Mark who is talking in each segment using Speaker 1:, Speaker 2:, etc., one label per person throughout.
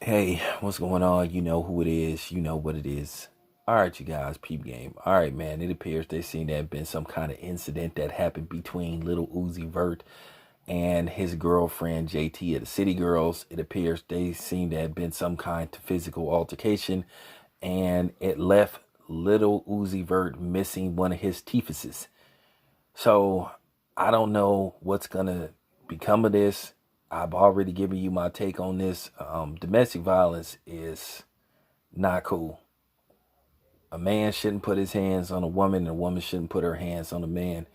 Speaker 1: Hey, what's going on? You know who it is. You know what it is. All right, you guys, peep game. All right, man. It appears there seemed to have been some kind of incident that happened between little Uzi Vert and his girlfriend JT of the City Girls. It appears they seem to have been some kind of physical altercation, and it left little Uzi Vert missing one of his teethuses. So I don't know what's gonna become of this. I've already given you my take on this. Domestic violence is not cool. A man shouldn't put his hands on a woman, and a woman shouldn't put her hands on a man.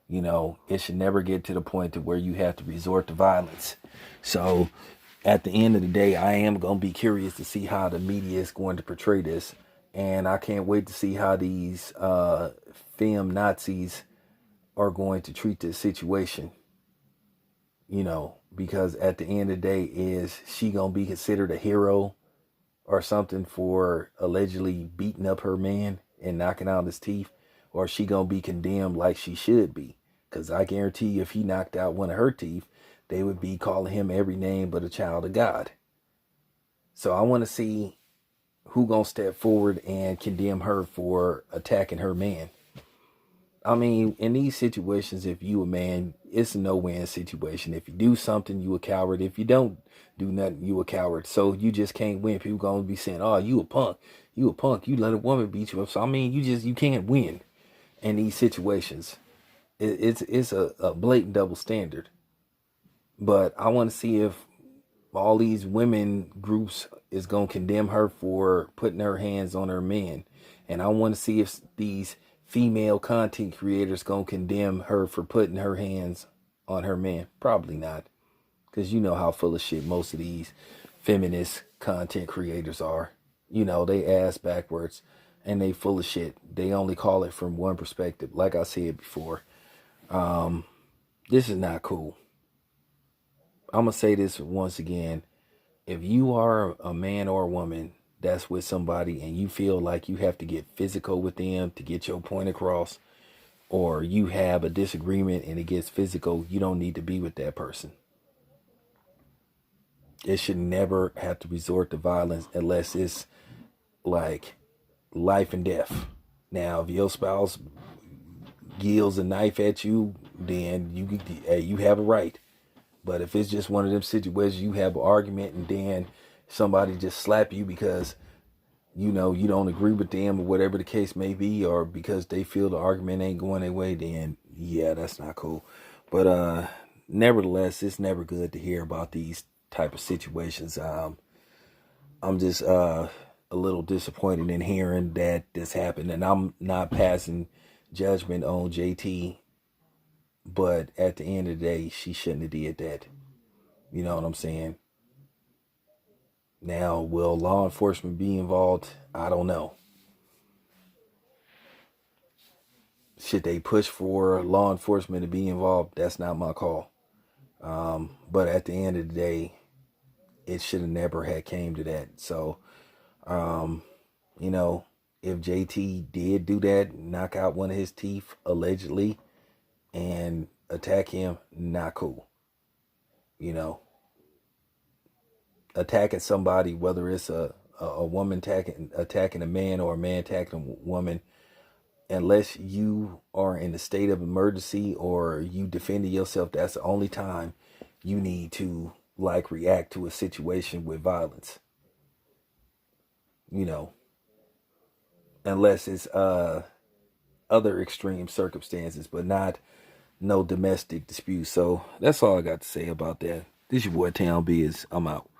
Speaker 1: You know, it should never get to the point to where you have to resort to violence. So at the end of the day, I am going to be curious to see how the media is going to portray this. And I can't wait to see how these film Nazis are going to treat this situation. Because at the end of the day, is she going to be considered a hero or something for allegedly beating up her man and knocking out his teeth? Or is she going to be condemned like she should be? Because I guarantee you, if he knocked out one of her teeth, they would be calling him every name but a child of God. So I want to see who going to step forward and condemn her for attacking her man. I mean, in these situations, if you a man, it's a no-win situation. If you do something, you a coward. If you don't do nothing, you a coward. So you just can't win. People gonna be saying, "Oh, you a punk. You a punk. You let a woman beat you up." So I mean, you can't win in these situations. It's a blatant double standard. But I want to see if all these women groups is gonna condemn her for putting her hands on her men, and I want to see if these female content creators gonna condemn her for putting her hands on her man. Probably not, because you know how full of shit most of these feminist content creators are. They ass backwards and they full of shit. They only call it from one perspective. Like I said before, this is not cool. I'm gonna say this once again. If you are a man or a woman that's with somebody and you feel like you have to get physical with them to get your point across, or you have a disagreement and it gets physical, you don't need to be with that person. It should never have to resort to violence unless it's like life and death. Now, if your spouse gills a knife at you, then you have a right. But if it's just one of them situations, you have an argument and then somebody just slap you because you don't agree with them or whatever the case may be, or because they feel the argument ain't going their way, then yeah, that's not cool. But nevertheless, it's never good to hear about these type of situations. I'm just a little disappointed in hearing that this happened, and I'm not passing judgment on JT, but at the end of the day, she shouldn't have did that. You know what I'm saying? Now, will law enforcement be involved? I don't know. Should they push for law enforcement to be involved? That's not my call. But at the end of the day, it should have never had came to that. So, um, you know, if JT did do that, knock out one of his teeth allegedly, and attack him, not cool. You know, attacking somebody, whether it's a woman attacking a man or a man attacking a woman, unless you are in a state of emergency or you defending yourself, that's the only time you need to like react to a situation with violence. You know, unless it's other extreme circumstances, but not no domestic dispute. So that's all I got to say about that. This your boy Town Biz. I'm out.